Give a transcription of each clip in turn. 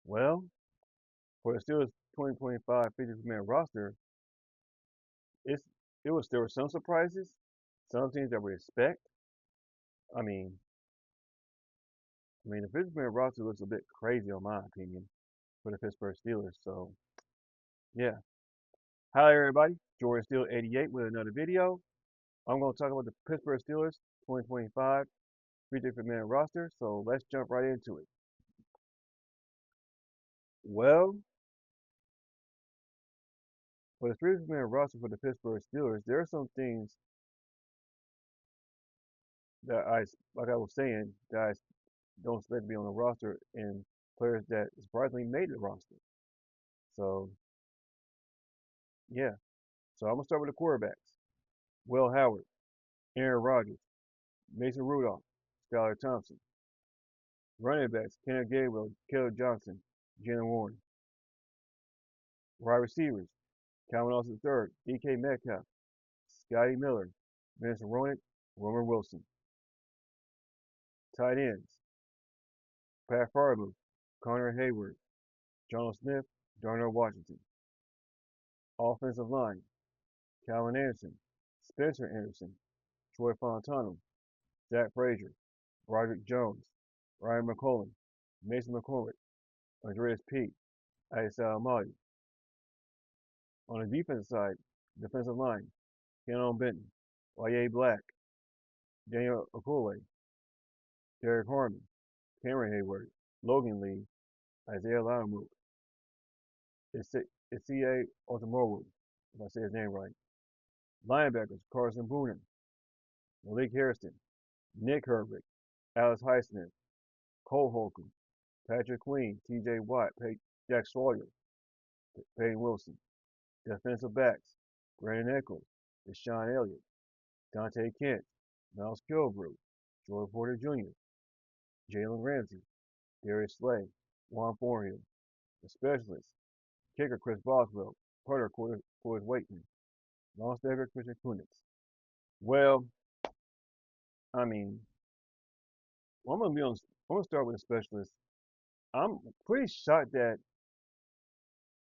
Well, for the Steelers 2025 50-man roster, it's there were some surprises, some things that we expect. I mean, the 50-man roster looks a bit crazy in my opinion for the Pittsburgh Steelers. So yeah. Hi everybody, Jordan Steele 88 with another video. I'm going to talk about the Pittsburgh Steelers 2025 50-man roster. So let's jump right into it. Well, for the 50-man roster for the Pittsburgh Steelers, there are some things that like I was saying, that I don't expect to be on the roster and players that surprisingly made the roster. So yeah. So I'm gonna start with the quarterbacks. Will Howard, Aaron Rodgers, Mason Rudolph, Skylar Thompson. Running backs, Kenneth Gainwell, Caleb Johnson, Jalen Warren. Wide receivers, Calvin Austin III, DK Metcalf, Scotty Miller, Vincent Roenick, Roman Wilson. Tight ends, Pat Faraboo, Connor Hayward, John Smith, Darnell Washington. Offensive line, Calvin Anderson, Spencer Anderson, Troy Fontano, Zach Frazier, Roderick Jones, Ryan McCollum, Mason McCormick, Andreas Pete, Isa Almadi. On the defensive side, defensive line, Kenon Benton, Wyatt Black, Daniel Okule, Derek Harmon, Cameron Hayward, Logan Lee, Isaiah Loudermilk, Isiah Otomowu, if I say his name right. Linebackers, Carson Booner, Malik Harrison, Nick Herbert, Alex Highsmith, Cole Holcomb, Patrick Queen, TJ Watt, Jack Sawyer, Peyton Wilson. Defensive backs, Brandon Echols, Deshaun Elliott, Dante Kent, Miles Kilbrew, Joey Porter Jr., Jalen Ramsey, Darius Slay, Juan Thornhill. The specialists, kicker Chris Boswell, punter Corey Waitman, long snapper Christian Kunitz. Well, I mean, well, I'm gonna start with the specialists. I'm pretty shocked that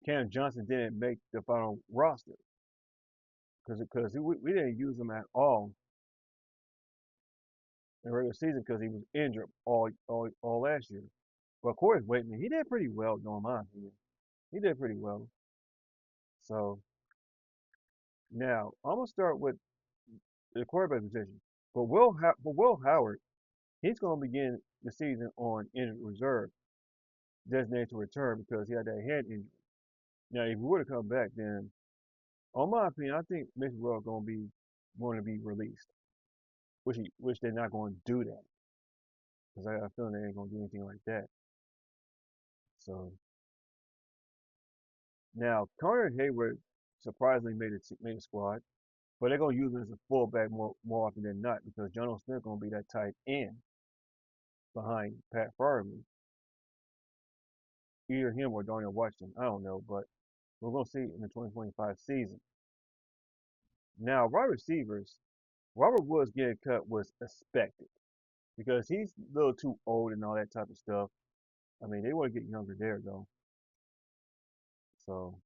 Cam Johnson didn't make the final roster because we didn't use him at all in the regular season because he was injured all last year. But Corey Waitman, he did pretty well, though, in my opinion. He did pretty well. So now I'm gonna start with the quarterback position. But Will Howard, he's gonna begin the season on injured reserve, designated to return because he had that hand injury. Now, if he were to come back, then, on my opinion, I think Mason Rudolph going to be released, which they're not going to do that because I got a feeling they ain't going to do anything like that. So now Connor Hayward surprisingly made a squad, but they're going to use him as a fullback more often than not because John Smith going to be that tight end behind Pat Farley, either him or Darnell Washington. I don't know, but we're going to see in the 2025 season. Now, wide receivers, Robert Woods getting cut was expected because he's a little too old and all that type of stuff. I mean, they want to get younger there though. So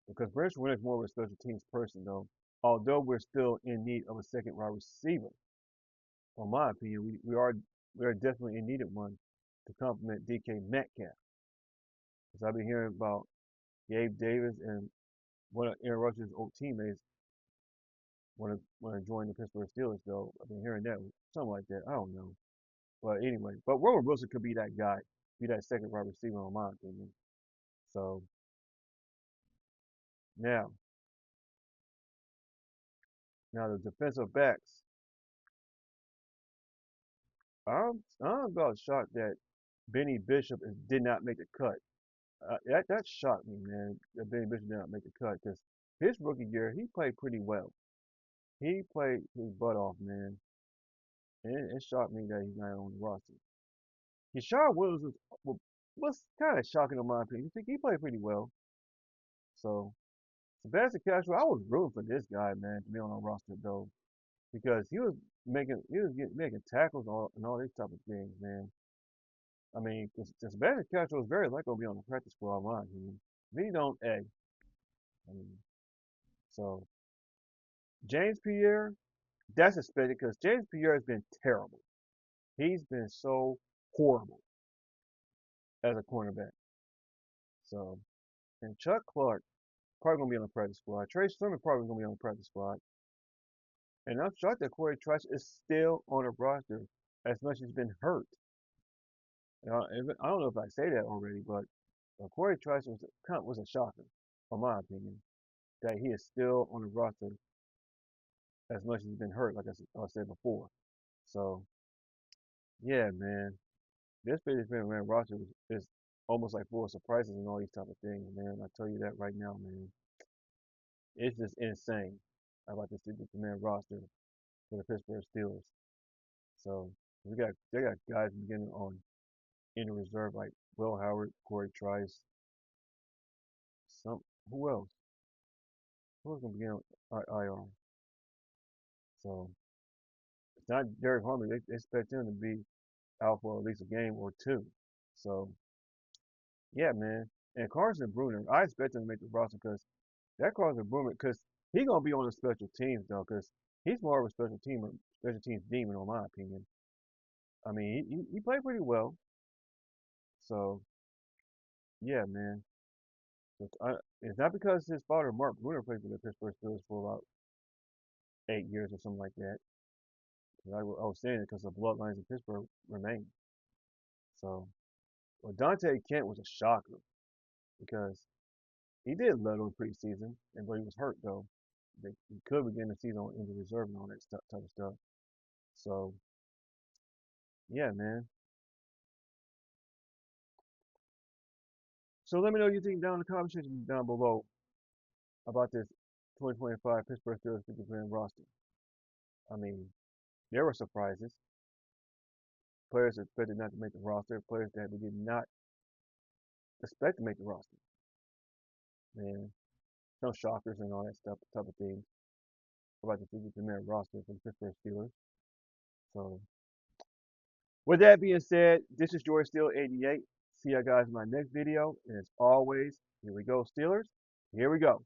because Brent Winnick is more of a special teams person though, although we're still in need of a second wide receiver, in my opinion, we are definitely in need of one to complement DK Metcalf. Because I've been hearing about Gabe Davis and one of Aaron Rodgers' old teammates want to join the Pittsburgh Steelers though. I've been hearing that something like that. I don't know. But anyway, but Robert Wilson could be that guy, be that second wide receiver in my opinion. So now, now the defensive backs. I'm about shocked that Benny Bishop did not make the cut. That shocked me, man. That Benny Bishop did not make the cut because his rookie year he played pretty well. He played his butt off, man. And it shocked me that he's not on the roster. Keyshawn Williams was kind of shocking in my opinion. I think he played pretty well. So Sebastian Castro, I was rooting for this guy, man, to be on the roster though, because he was making tackles and all these type of things, man. I mean, because Sebastian Castro is very likely to be on the practice squad line. If he don't, I mean, so James Pierre, that's expected because James Pierre has been terrible. He's been so horrible as a cornerback. So, and Chuck Clark probably gonna be on the practice squad. Trey Sermon probably gonna be on the practice squad. And I'm shocked that Corey Trice is still on the roster as much as he's been hurt. I don't know if I say that already, but Corey Trice was a shocker, in my opinion, that he is still on the roster as much as he's been hurt, like I said before. So yeah, man, this Pittsburgh man roster is almost like full of surprises and all these type of things, man. I tell you that right now, man. It's just insane about this 50-man roster for the Pittsburgh Steelers. So they got guys beginning on in the reserve like Will Howard, Corey Trice, some who else? Who's gonna begin on IR? So it's not Derek Harmon. They expect him to be out for at least a game or two. So yeah, man. And Carson Bruner, I expect him to make the roster because that Carson Bruner, because he gonna be on the special teams though, because he's more of a special teams demon, in my opinion. I mean, he played pretty well. So yeah, man. It's not because his father Mark Bruner played for the Pittsburgh Steelers for about 8 years or something like that. I was saying it because the bloodlines in Pittsburgh remain. So, well, Dante Kent was a shocker because he did little preseason, but he was hurt though. He could begin the season on injured reserve and all that type of stuff. So, yeah, man. So let me know what you think down in the comment section down below about this 2025 Pittsburgh Steelers 50-man roster. I mean, there were surprises. Players expected not to make the roster. Players that we did not expect to make the roster. Man, no shockers and all that stuff, type of things about the 50-man roster for the Pittsburgh Steelers. So, with that being said, this is George Steele 88. See you guys in my next video. And as always, here we go, Steelers. Here we go.